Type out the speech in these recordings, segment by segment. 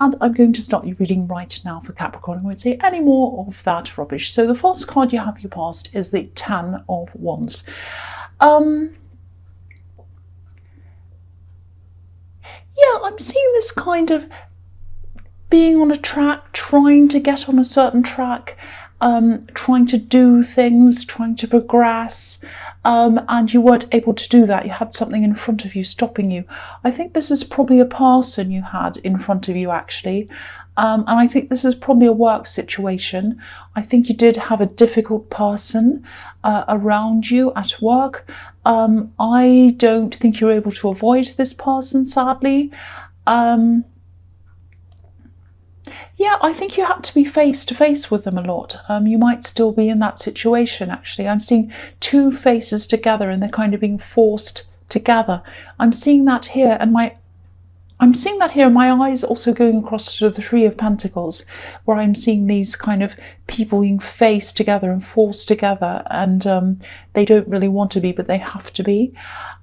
And I'm going to start your reading right now for Capricorn. I won't say any more of that rubbish. So the first card you have your past is the Ten of Wands. Yeah, I'm seeing this kind of being on a track, trying to get on a certain track, trying to do things, trying to progress, and you weren't able to do that. You had something in front of you stopping you. I think this is probably a person you had in front of you, actually. And I think this is probably a work situation. I think you did have a difficult person around you at work. I don't think you're able to avoid this person, sadly. Yeah, I think you had to be face to face with them a lot. You might still be in that situation, actually. I'm seeing two faces together and they're kind of being forced together. I'm seeing that here, and my eyes also going across to the Three of Pentacles, where I'm seeing these kind of people being faced together and forced together, and they don't really want to be, but they have to be.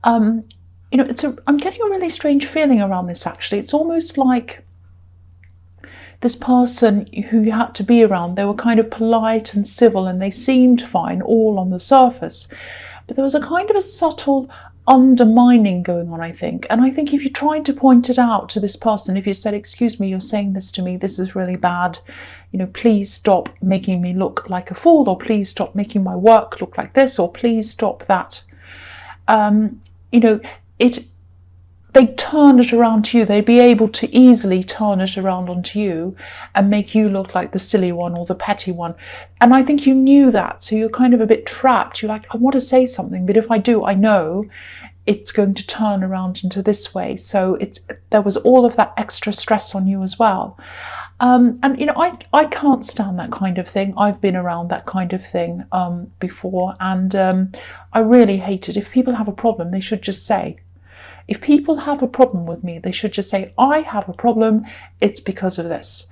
You know, I'm getting a really strange feeling around this, actually. It's almost like this person who you had to be around, they were kind of polite and civil and they seemed fine all on the surface. But there was a kind of a subtle undermining going on, I think. And I think if you tried to point it out to this person, if you said, excuse me, you're saying this to me, this is really bad, you know, please stop making me look like a fool, or please stop making my work look like this, or please stop that. You know, they'd turn it around to you. They'd be able to easily turn it around onto you and make you look like the silly one or the petty one. And I think you knew that, so you're kind of a bit trapped. You're like, I want to say something, but if I do, I know it's going to turn around into this way. So there was all of that extra stress on you as well. And you know, I can't stand that kind of thing. I've been around that kind of thing before, and I really hate it. If people have a problem, they should just say. If people have a problem with me, they should just say, I have a problem, it's because of this.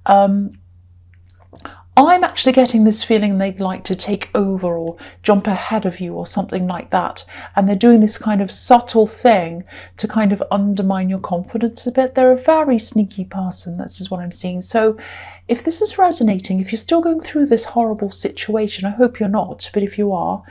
I'm actually getting this feeling they'd like to take over or jump ahead of you or something like that. And they're doing this kind of subtle thing to kind of undermine your confidence a bit. They're a very sneaky person, this is what I'm seeing. So if this is resonating, if you're still going through this horrible situation, I hope you're not, but if you are,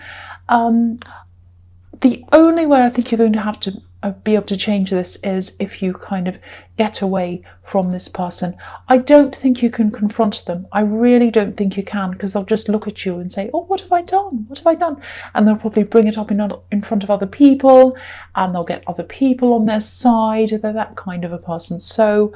the only way I think you're going to have to be able to change this is if you kind of get away from this person. I don't think you can confront them. I really don't think you can, because they'll just look at you and say, oh, what have I done? What have I done? And they'll probably bring it up in front of other people, and they'll get other people on their side. They're that kind of a person. So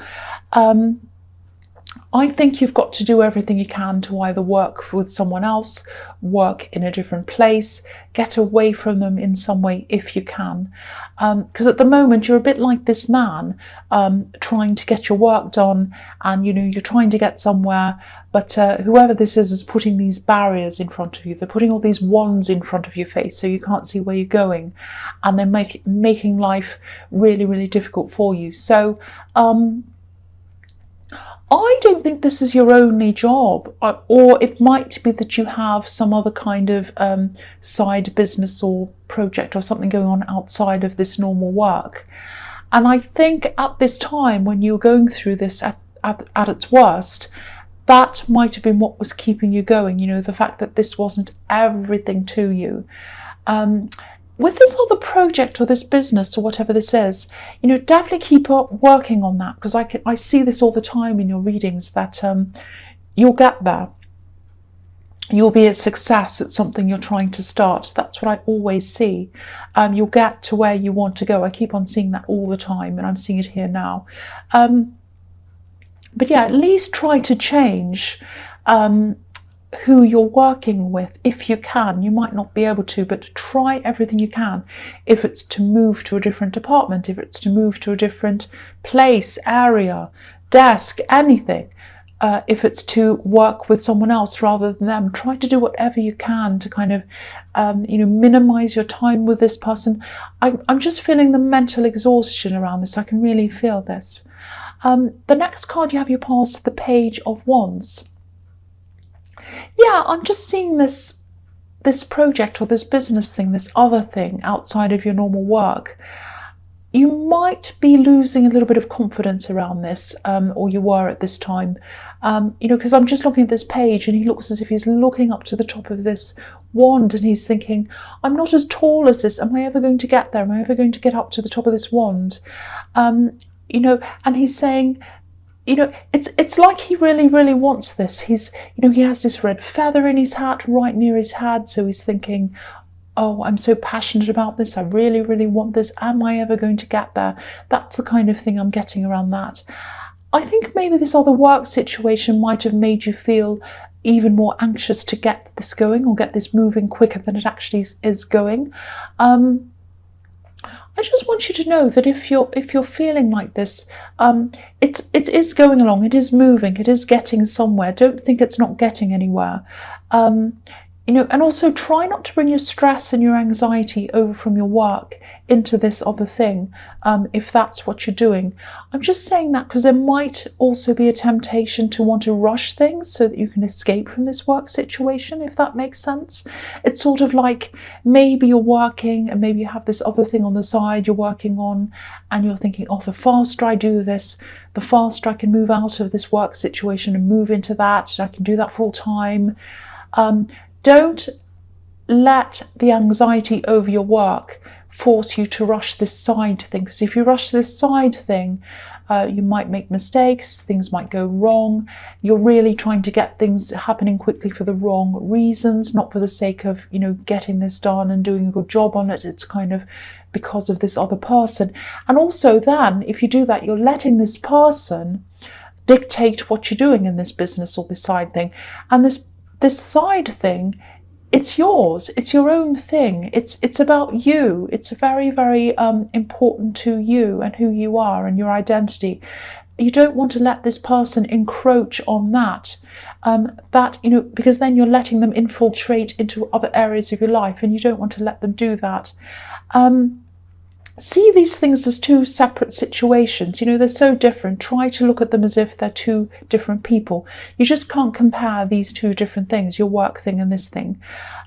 I think you've got to do everything you can to either work with someone else, work in a different place, get away from them in some way if you can. Because at the moment you're a bit like this man, trying to get your work done, and you know, you're trying to get somewhere, but whoever this is putting these barriers in front of you. They're putting all these wands in front of your face so you can't see where you're going, and they're making life really, really difficult for you. So I don't think this is your only job, or it might be that you have some other kind of side business or project or something going on outside of this normal work. And I think at this time, when you were going through this at its worst, that might have been what was keeping you going, you know, the fact that this wasn't everything to you. With this other project or this business or whatever this is, you know, definitely keep up working on that, because I see this all the time in your readings, that you'll get there. You'll be a success at something you're trying to start. That's what I always see. You'll get to where you want to go. I keep on seeing that all the time, and I'm seeing it here now. But yeah, at least try to change who you're working with if you can. You might not be able to, but try everything you can. If it's to move to a different department, if it's to move to a different place, area, desk, anything, if it's to work with someone else rather than them, try to do whatever you can to kind of you know, minimize your time with this person. I'm just feeling the mental exhaustion around this. I can really feel this. The next card you have your past, the Page of Wands. Yeah, I'm just seeing this project or this business thing, this other thing outside of your normal work. you might be losing a little bit of confidence around this, or you were at this time, because I'm just looking at this page and he looks as if he's looking up to the top of this wand and he's thinking, I'm not as tall as this. Am I ever going to get there? Am I ever going to get up to the top of this wand? And he's saying, it's like he really, really wants this. He has this red feather in his hat right near his head. So he's thinking, oh, I'm so passionate about this. I really, really want this. Am I ever going to get there? That's the kind of thing I'm getting around that. I think maybe this other work situation might have made you feel even more anxious to get this going or get this moving quicker than it actually is going. I just want you to know that if you're feeling like this, it is going along, it is moving, it is getting somewhere. Don't think it's not getting anywhere. And also try not to bring your stress and your anxiety over from your work into this other thing, if that's what you're doing. I'm just saying that because there might also be a temptation to want to rush things so that you can escape from this work situation, if that makes sense. It's sort of like maybe you're working and maybe you have this other thing on the side you're working on and you're thinking, oh, the faster I do this, the faster I can move out of this work situation and move into that. I can do that full time. Don't let the anxiety over your work force you to rush this side thing, because if you rush this side thing, you might make mistakes, things might go wrong. You're really trying to get things happening quickly for the wrong reasons, not for the sake of, getting this done and doing a good job on it. It's kind of because of this other person. And also then, if you do that, you're letting this person dictate what you're doing in this business or this side thing. And this side thing, it's yours, it's your own thing, it's about you. It's very, very important to you and who you are and your identity. You don't want to let this person encroach on that, because then you're letting them infiltrate into other areas of your life, and you don't want to let them do that. See these things as two separate situations. They're so different. Try to look at them as if they're two different people. You just can't compare these two different things, your work thing and this thing.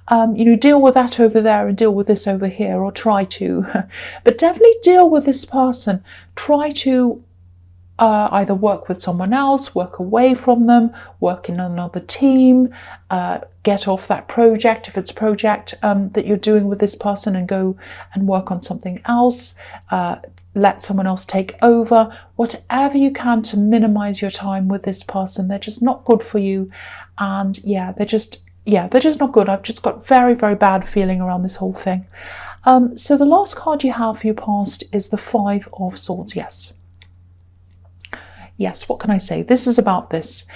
Deal with that over there and deal with this over here, or try to. But definitely deal with this person. Try to either work with someone else, work away from them, work in another team, get off that project if it's a project that you're doing with this person, and go and work on something else. Let someone else take over. Whatever you can to minimize your time with this person. They're just not good for you, and they're just not good. I've just got very, very bad feeling around this whole thing. So the last card you have for your past is the Five of Swords. Yes, what can I say? This is about this.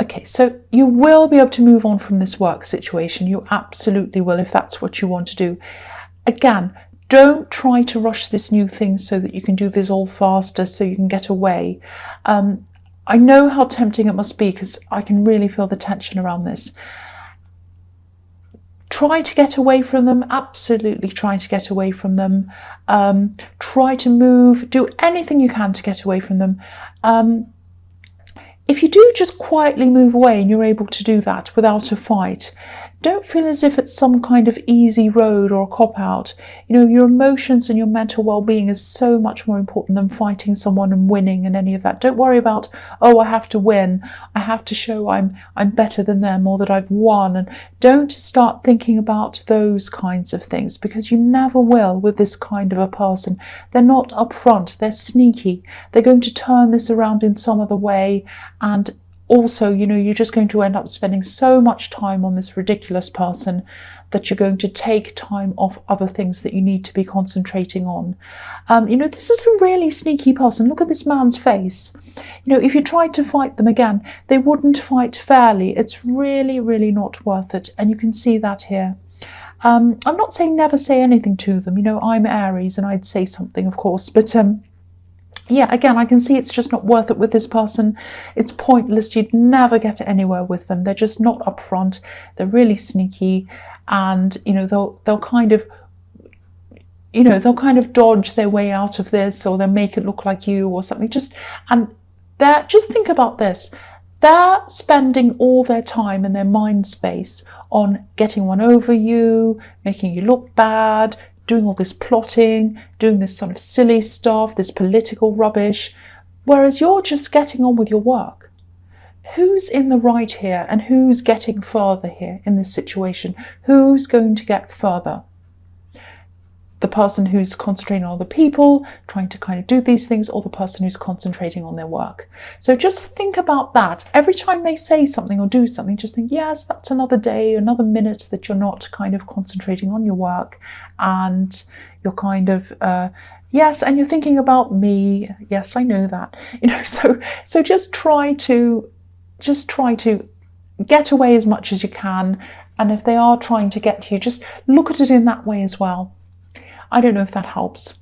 Okay, so you will be able to move on from this work situation. You absolutely will, if that's what you want to do. Again, don't try to rush this new thing so that you can do this all faster so you can get away. I know how tempting it must be, because I can really feel the tension around this. Try to get away from them, absolutely try to get away from them. Try to move, do anything you can to get away from them. If you do just quietly move away and you're able to do that without a fight, don't feel as if it's some kind of easy road or a cop-out. Your emotions and your mental well-being is so much more important than fighting someone and winning and any of that. Don't worry about, oh, I have to win. I have to show I'm better than them, or that I've won. And don't start thinking about those kinds of things, because you never will with this kind of a person. They're not upfront. They're sneaky. They're going to turn this around in some other way, and also, you're just going to end up spending so much time on this ridiculous person that you're going to take time off other things that you need to be concentrating on. This is a really sneaky person. Look at this man's face. If you tried to fight them again, they wouldn't fight fairly. It's really, really not worth it. And you can see that here. I'm not saying never say anything to them. I'm Aries and I'd say something, of course, but again, I can see it's just not worth it with this person. It's pointless. You'd never get anywhere with them. They're just not upfront. They're really sneaky, and they'll kind of dodge their way out of this, or they'll make it look like you or something. Just think about this. They're spending all their time and their mind space on getting one over you, making you look bad, doing all this plotting, doing this sort of silly stuff, this political rubbish, whereas you're just getting on with your work. Who's in the right here, and who's getting further here in this situation? Who's going to get further? The person who's concentrating on other people, trying to kind of do these things, or the person who's concentrating on their work. So just think about that. Every time they say something or do something, just think, yes, that's another day, another minute that you're not kind of concentrating on your work, and you're kind of, yes, and you're thinking about me. Yes, I know that. So just try to get away as much as you can. And if they are trying to get to you, just look at it in that way as well. I don't know if that helps.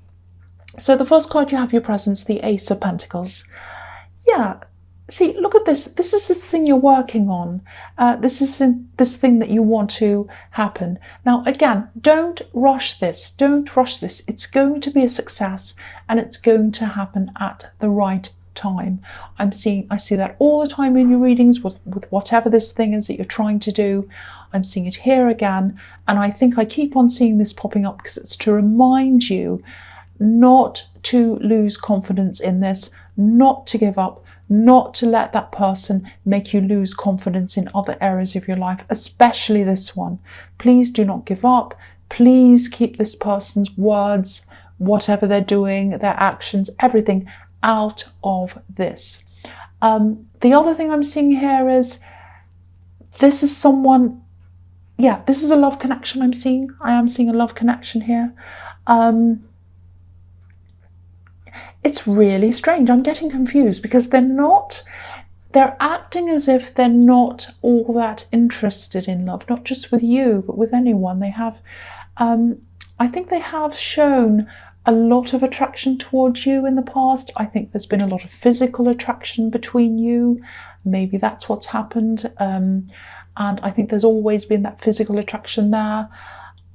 So the first card you have your presence, the Ace of Pentacles. Yeah, see, look at this. This is the thing you're working on. This is this thing that you want to happen. Now, again, don't rush this. Don't rush this. It's going to be a success, and it's going to happen at the right time. I see that all the time in your readings with whatever this thing is that you're trying to do. I'm seeing it here again, and I think I keep on seeing this popping up because it's to remind you not to lose confidence in this, not to give up, not to let that person make you lose confidence in other areas of your life, especially this one. Please do not give up. Please keep this person's words, whatever they're doing, their actions, everything out of this. The other thing I'm seeing here is this is someone, yeah, this is a love connection I'm seeing. I am seeing a love connection here. It's really strange. I'm getting confused because they're acting as if they're not all that interested in love, not just with you, but with anyone. They have, I think they have shown a lot of attraction towards you in the past. I think there's been a lot of physical attraction between you. Maybe that's what's happened. And I think there's always been that physical attraction there.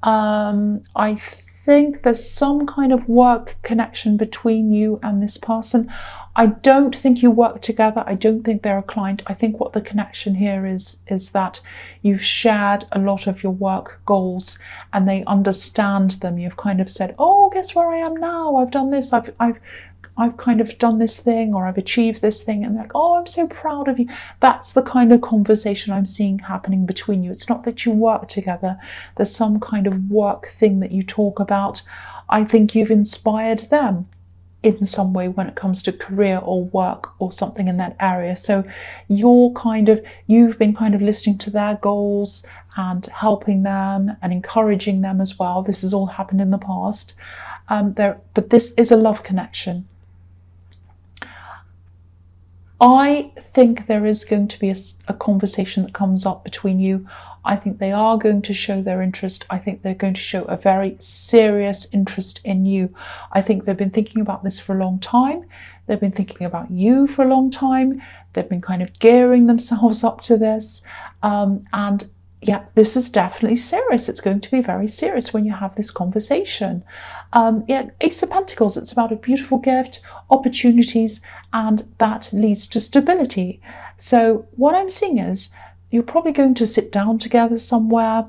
I think there's some kind of work connection between you and this person. I don't think you work together. I don't think they're a client. I think what the connection here is that you've shared a lot of your work goals and they understand them. You've kind of said, oh, guess where I am now? I've done this. I've kind of done this thing, or I've achieved this thing, and they're like, oh, I'm so proud of you. That's the kind of conversation I'm seeing happening between you. It's not that you work together. There's some kind of work thing that you talk about. I think you've inspired them in some way when it comes to career or work or something in that area. So you've been kind of listening to their goals and helping them and encouraging them as well. This has all happened in the past. But this is a love connection. I think there is going to be a conversation that comes up between you. I think they are going to show their interest. I think they're going to show a very serious interest in you. I think they've been thinking about this for a long time. They've been thinking about you for a long time. They've been kind of gearing themselves up to this. And yeah, this is definitely serious. It's going to be very serious when you have this conversation. Yeah, Ace of Pentacles, it's about a beautiful gift, opportunities, and that leads to stability. So what I'm seeing is you're probably going to sit down together somewhere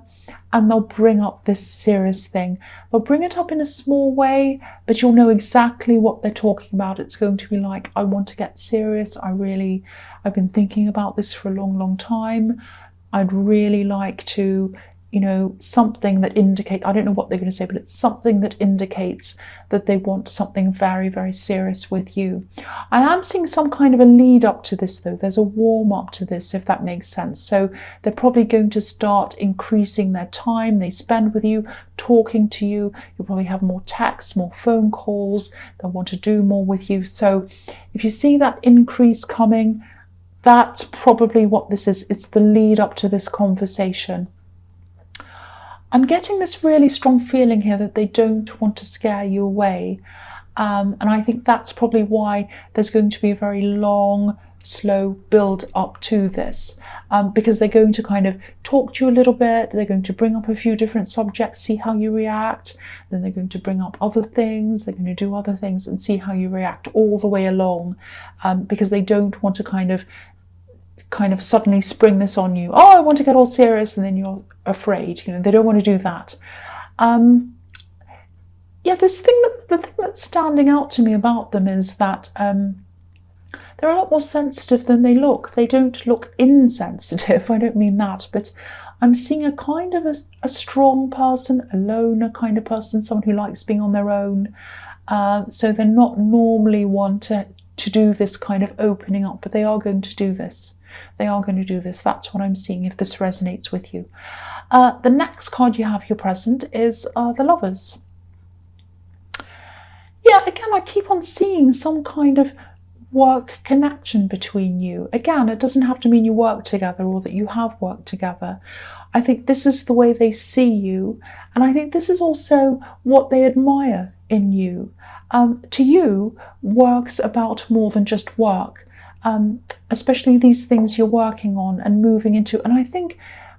and they'll bring up this serious thing. They'll bring it up in a small way, but you'll know exactly what they're talking about. It's going to be like, I want to get serious. I've been thinking about this for a long, long time. I'd really like to, something that indicates, I don't know what they're going to say, but it's something that indicates that they want something very, very serious with you. I am seeing some kind of a lead up to this though. There's a warm up to this, if that makes sense. So they're probably going to start increasing their time they spend with you, talking to you. You'll probably have more texts, more phone calls. They'll want to do more with you. So if you see that increase coming, that's probably what this is. It's the lead up to this conversation. I'm getting this really strong feeling here that they don't want to scare you away. And I think that's probably why there's going to be a very long, slow build up to this. Because they're going to kind of talk to you a little bit. They're going to bring up a few different subjects, see how you react. Then they're going to bring up other things. They're going to do other things and see how you react all the way along. Because they don't want to kind of suddenly spring this on you. Oh, I want to get all serious, and then you're afraid. They don't want to do that. yeah, the thing that's standing out to me about them is that they're a lot more sensitive than they look. They don't look insensitive. I don't mean that, but I'm seeing a kind of a strong person, a loner kind of person, someone who likes being on their own. So they're not normally one to do this kind of opening up, but they are going to do this. They are going to do this. That's what I'm seeing, if this resonates with you. The next card you have, your present, is the Lovers. Yeah, again, I keep on seeing some kind of work connection between you. Again, it doesn't have to mean you work together or that you have worked together. I think this is the way they see you, and I think this is also what they admire in you. To you, work's about more than just work, especially these things you're working on and moving into. And I think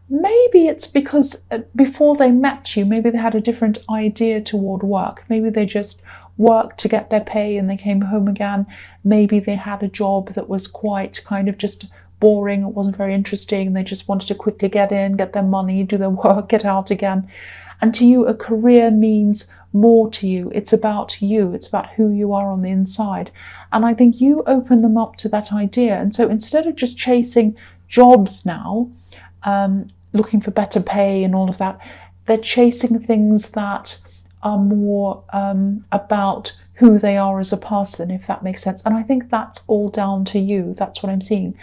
maybe it's because before they met you, maybe they had a different idea toward work. Maybe they just worked to get their pay and they came home again. Maybe they had a job that was quite kind of just boring, it wasn't very interesting, they just wanted to quickly get in, get their money, do their work, get out again. And to you, a career means more to you. It's about you, it's about who you are on the inside. And I think you open them up to that idea. And so instead of just chasing jobs now, looking for better pay and all of that, they're chasing things that are more about who they are as a person, if that makes sense. And I think that's all down to you. That's what I'm seeing.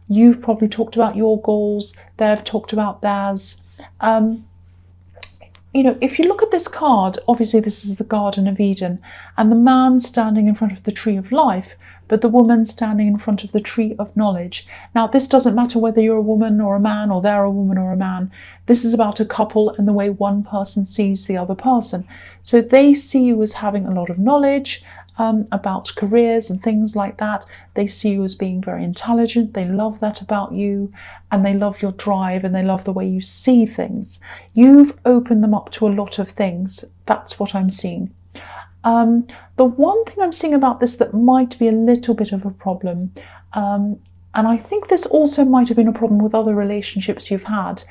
You've probably talked about your goals, they've talked about theirs. You know, if you look at this card, obviously this is the Garden of Eden, and the man standing in front of the tree of life, but the woman standing in front of the tree of knowledge. Now, this doesn't matter whether you're a woman or a man, or they're a woman or a man. This is about a couple and the way one person sees the other person. So they see you as having a lot of knowledge about careers and things like that. They see you as being very intelligent. They love that about you, and they love your drive, and they love the way you see things. You've opened them up to a lot of things. That's what I'm seeing. The one thing I'm seeing about this that might be a little bit of a problem, and I think this also might have been a problem with other relationships you've had,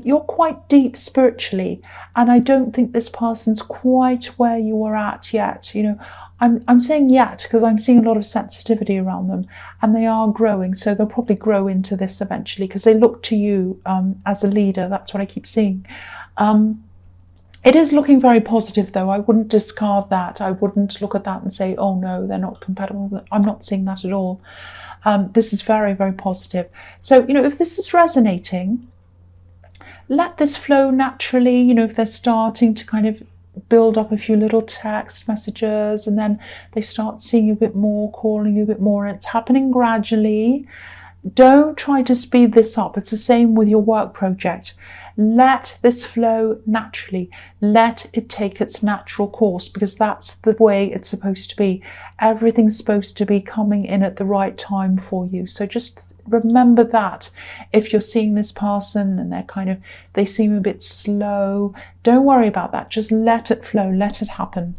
you're quite deep spiritually, and I don't think this person's quite where you are at yet. You know, I'm saying yet because I'm seeing a lot of sensitivity around them, and they are growing, so they'll probably grow into this eventually because they look to you as a leader. That's what I keep seeing. It is looking very positive, though. I wouldn't discard that. I wouldn't look at that and say, oh no, they're not compatible. I'm not seeing that at all. This is very, very positive. So, you know, if this is resonating, let this flow naturally. You know, if they're starting to kind of build up a few little text messages, and then they start seeing you a bit more, calling you a bit more, and it's happening gradually. Don't try to speed this up. It's the same with your work project. Let this flow naturally. Let it take its natural course, because that's the way it's supposed to be. Everything's supposed to be coming in at the right time for you. So just remember that. If you're seeing this person and they seem a bit slow, don't worry about that. Just let it flow, let it happen.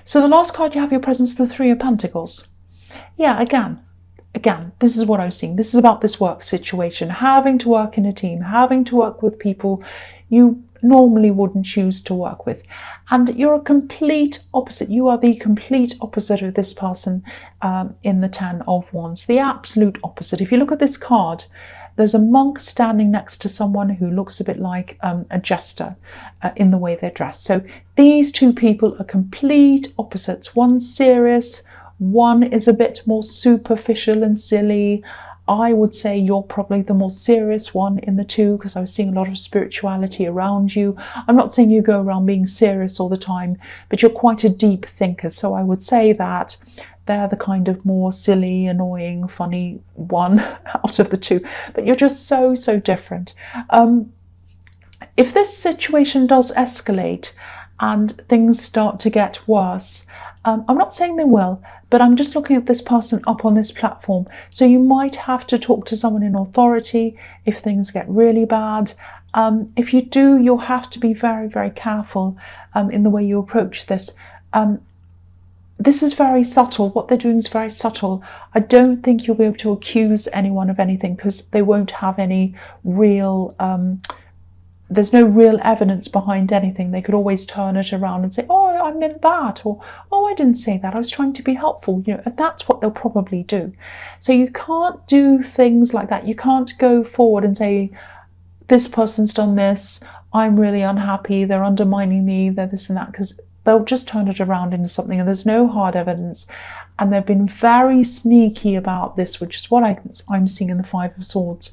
So the last card you have, your presence, the Three of Pentacles. Yeah, again, this is what I'm seeing. This is about this work situation, having to work in a team, having to work with people you normally wouldn't choose to work with. And you're a complete opposite. You are the complete opposite of this person in the Ten of Wands, the absolute opposite. If you look at this card, there's a monk standing next to someone who looks a bit like a jester in the way they're dressed. So these two people are complete opposites. One's serious, one is a bit more superficial and silly. I would say you're probably the more serious one in the two, because I was seeing a lot of spirituality around you. I'm not saying you go around being serious all the time, but you're quite a deep thinker. So I would say that they're the kind of more silly, annoying, funny one out of the two. But you're just so different. If this situation does escalate and things start to get worse, I'm not saying they will, but I'm just looking at this person up on this platform. So you might have to talk to someone in authority if things get really bad. If you do, you'll have to be very, very careful in the way you approach this. This is very subtle. What they're doing is very subtle. I don't think you'll be able to accuse anyone of anything, because they won't have any real there's no real evidence behind anything. They could always turn it around and say, oh, I meant that, or oh, I didn't say that, I was trying to be helpful, you know, and that's what they'll probably do. So you can't do things like that. You can't go forward and say, this person's done this, I'm really unhappy, they're undermining me, they're this and that, because they'll just turn it around into something, and there's no hard evidence. And they've been very sneaky about this, which is what I'm seeing in the Five of Swords.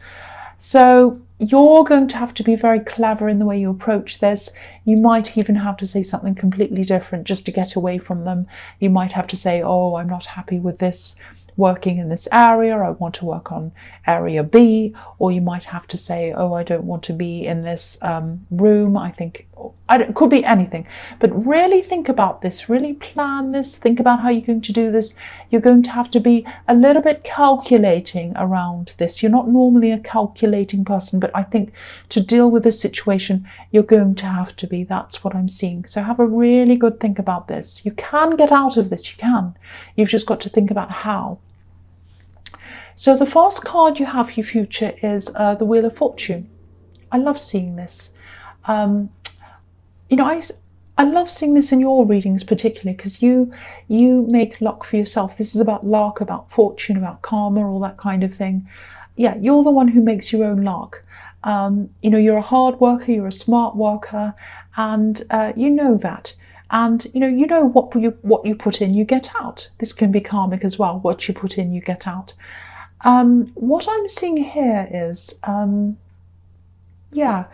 So you're going to have to be very clever in the way you approach this. You might even have to say something completely different just to get away from them. You might have to say, oh, I'm not happy with this working in this area, I want to work on area B. Or you might have to say, oh, I don't want to be in this room. I think it could be anything, but really think about this, really plan this, think about how you're going to do this. You're going to have to be a little bit calculating around this. You're not normally a calculating person, but I think to deal with this situation, you're going to have to be. That's what I'm seeing. So have a really good think about this. You can get out of this, you can. You've just got to think about how. So the first card you have for your future is the Wheel of Fortune. I love seeing this. You know, I love seeing this in your readings particularly, because you make luck for yourself. This is about luck, about fortune, about karma, all that kind of thing. Yeah, you're the one who makes your own luck. You know, you're a hard worker, you're a smart worker, and you know that. And you know what you put in, you get out. This can be karmic as well. What you put in, you get out. What I'm seeing here is, yeah,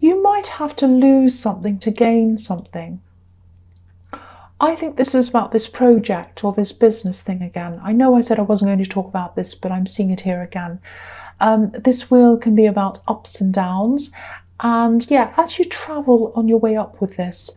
you might have to lose something to gain something. I think this is about this project or this business thing again. I know I said I wasn't going to talk about this, but I'm seeing it here again. This wheel can be about ups and downs. And yeah, as you travel on your way up with this,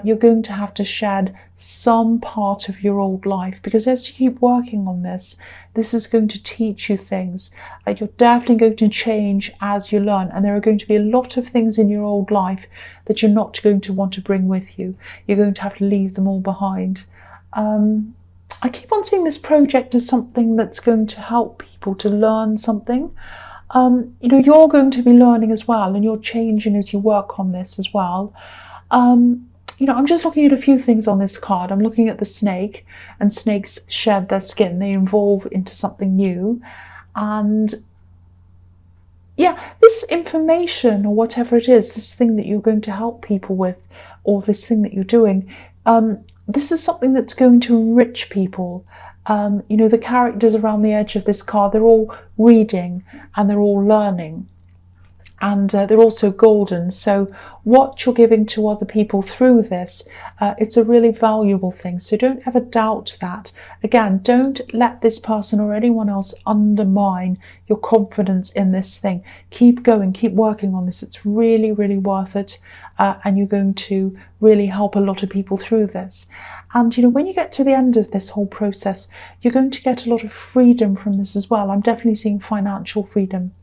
you're going to have to shed some part of your old life, because as you keep working on this, this is going to teach you things. You're definitely going to change as you learn, and there are going to be a lot of things in your old life that you're not going to want to bring with you. You're going to have to leave them all behind. I keep on seeing this project as something that's going to help people to learn something. You know, you're going to be learning as well, and you're changing as you work on this as well. You know, I'm just looking at a few things on this card. I'm looking at the snake, and snakes shed their skin. They evolve into something new. And yeah, this information or whatever it is, this thing that you're going to help people with, or this thing that you're doing, this is something that's going to enrich people. You know, the characters around the edge of this card, they're all reading and they're all learning. And they're also golden. So what you're giving to other people through this, it's a really valuable thing. So don't ever doubt that. Again, don't let this person or anyone else undermine your confidence in this thing. Keep going, keep working on this. It's really, really worth it. And you're going to really help a lot of people through this. And, you know, when you get to the end of this whole process, you're going to get a lot of freedom from this as well. I'm definitely seeing financial freedom.